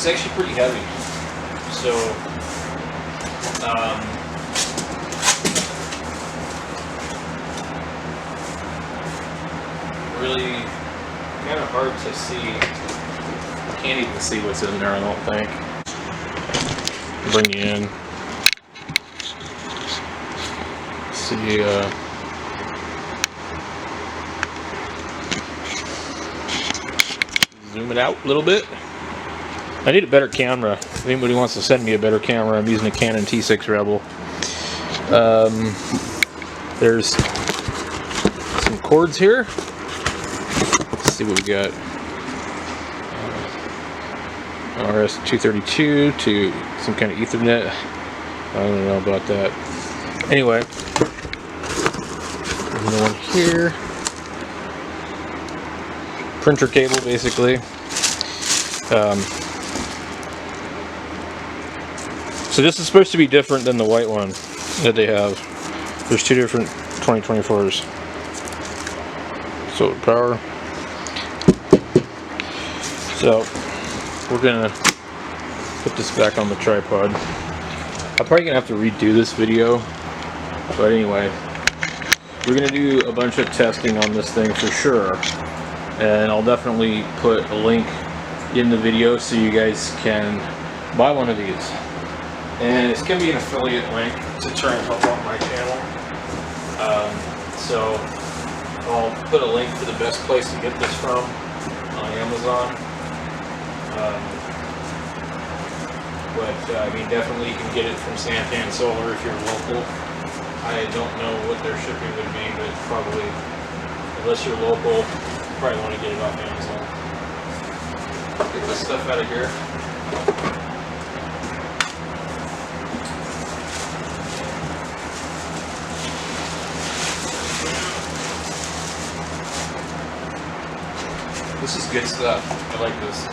It's actually pretty heavy. So, really kind of hard to see. Can't even see what's in there, I don't think. Bring you in. See, zoom it out a little bit. I need a better camera. If anybody wants to send me a better camera, I'm using a Canon T6 Rebel. There's some cords here. Let's see what we got. RS-232 to some kind of Ethernet. I don't know about that. Anyway, another one here. Printer cable, basically. So this is supposed to be different than the white one that they have. There's two different 2024s. Solar power. So we're gonna put this back on the tripod. I'm probably gonna have to redo this video, but anyway, we're gonna do a bunch of testing on this thing for sure, and I'll definitely put a link in the video so you guys can buy one of these. And it's gonna be an affiliate link to try and help out my channel. So I'll put a link to the best place to get this from on Amazon. But I mean, definitely you can get it from Santan Solar if you're local. I don't know what their shipping would be, but probably, unless you're local, you probably want to get it off Amazon. Get this stuff out of here. This is good stuff. I like this.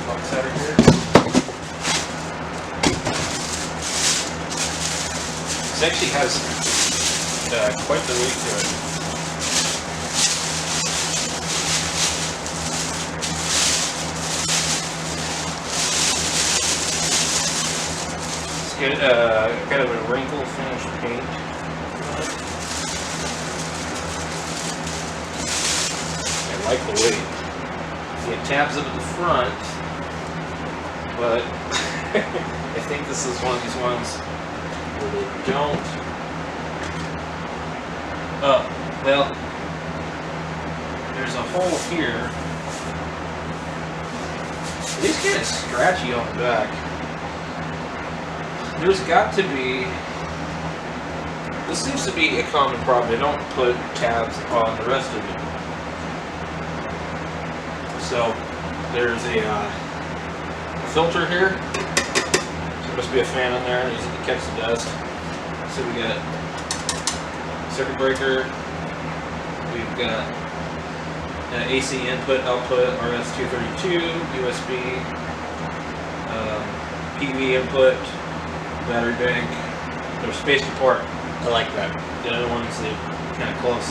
Box out of here. This actually has quite the weight to it. It's got kind of a wrinkle finish paint. I like the weight. It tabs up at the front, but I think this is one of these ones where they don't. Oh, well, there's a hole here. It's kind of scratchy on the back. There's got to be. This seems to be a common problem. They don't put tabs on the rest of it. So there's a filter here. So there must be a fan in there. Use it to catch the dust. So we got circuit breaker. We've got AC input, output, RS-232, USB, PV input, battery bank. They're spaced apart. I like that. The other ones, they're kind of close.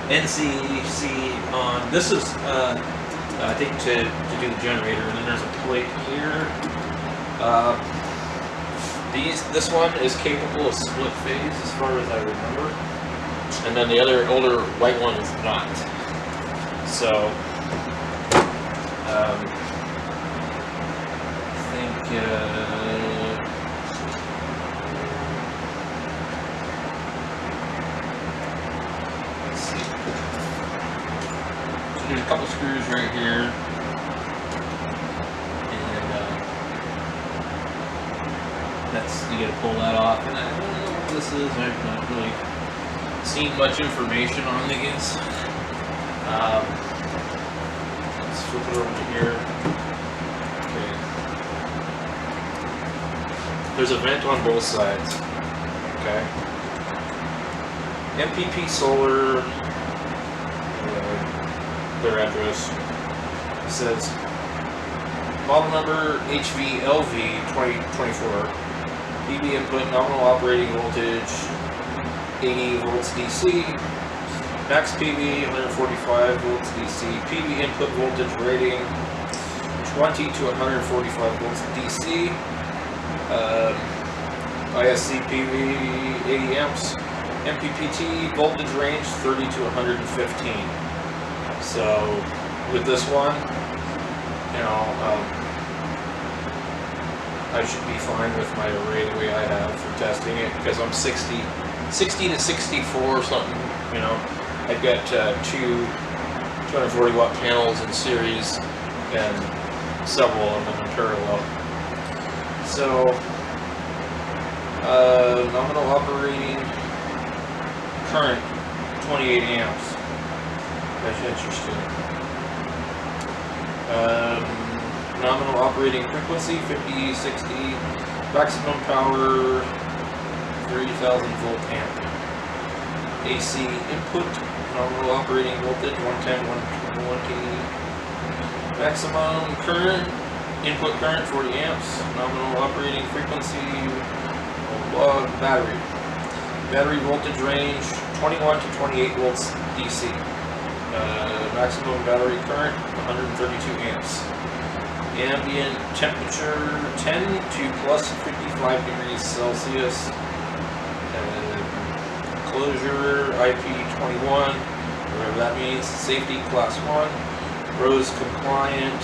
NCC on. This is, I think, to do the generator. And then there's a plate here. This one is capable of split phase, as far as I remember. And then the other older white one is not. So, I think, let's see. So there's a couple screws right here. And, you gotta pull that off. And I don't know what this is. I've not really seen much information on these. Let's flip it over to here. Okay. There's a vent on both sides. Okay. MPP Solar, their address. It says model number lv2424. PV input, nominal operating voltage 80 volts DC. Max PV 145 volts DC. PV input voltage rating 20 to 145 volts DC. ISC PV 80 amps. MPPT voltage range 30 to 115. So with this one, you know, I should be fine with my array the way I have for testing it, because I'm 60 to 64 or something, you know. I've got two 240 watt panels in series and several of them in parallel. So nominal operating current 28 amps. That's interesting. Nominal operating frequency 50, 60. Maximum power 30,000 volt amp. AC input nominal operating voltage 110, 120. Maximum current input current 40 amps. Nominal operating frequency battery. Battery voltage range 21 to 28 volts DC. Maximum battery current 132 amps. Ambient temperature 10 to plus 55 degrees Celsius. Closure IP21, whatever that means. Safety class 1. ROSE compliant.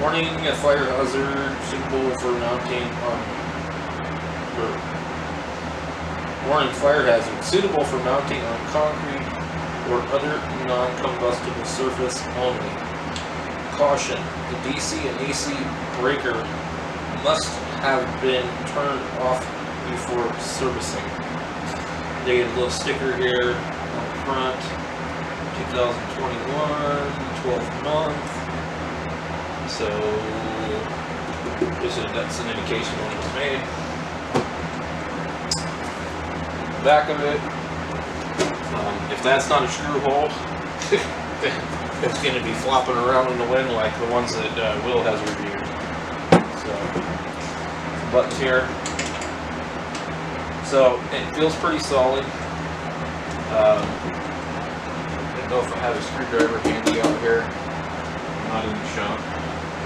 Warning, a fire hazard suitable for mounting on. Warning, fire hazard suitable for mounting on concrete or other non-combustible surface only. Caution, the DC and AC breaker must have been turned off before servicing. They get a little sticker here on the front. 2021, 12th month. So that's an indication when it was made. Back of it, if that's not a screw hole, it's going to be flopping around in the wind like the ones that Will has reviewed. So, buttons here. So it feels pretty solid. I don't know if I have a screwdriver handy out here. I'm not in the shop.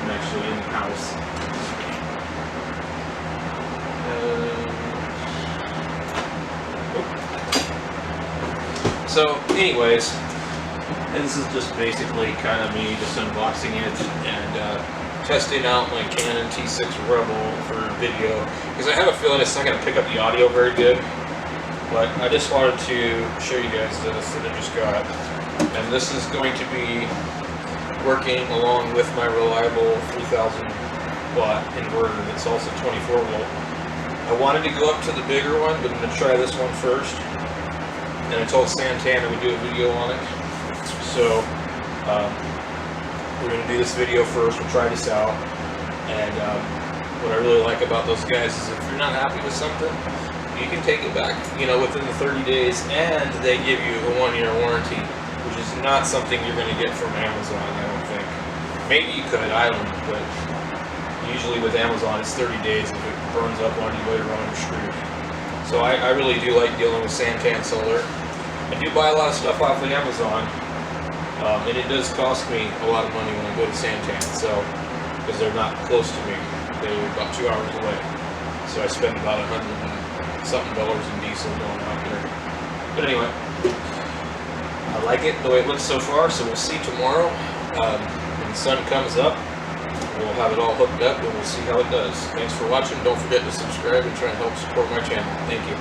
I'm actually in the house. So anyways, this is just basically kind of me just unboxing it and testing out my Canon T6 Rebel for video, because I have a feeling it's not going to pick up the audio very good, but I just wanted to show you guys this that I just got. And this is going to be working along with my reliable 3000 watt inverter that's also 24 volt. I wanted to go up to the bigger one, but I'm going to try this one first. And I told Santan I would do a video on it. So we're going to do this video first. We'll try this out. And what I really like about those guys is if you're not happy with something, you can take it back, you know, within the 30 days, and they give you a 1-year warranty, which is not something you're going to get from Amazon, I don't think. Maybe you could, I don't know, but usually with Amazon it's 30 days. If it burns up on you later on, you're screwed. So I really do like dealing with Santan Solar. I do buy a lot of stuff off of Amazon, and it does cost me a lot of money when I go to Santan, so, because they're not close to me. They're about 2 hours away. So I spend about $100 and something in diesel going out there. But anyway, I like it the way it looks so far, so we'll see tomorrow. When the sun comes up, we'll have it all hooked up and we'll see how it does. Thanks for watching. Don't forget to subscribe and try and help support my channel. Thank you.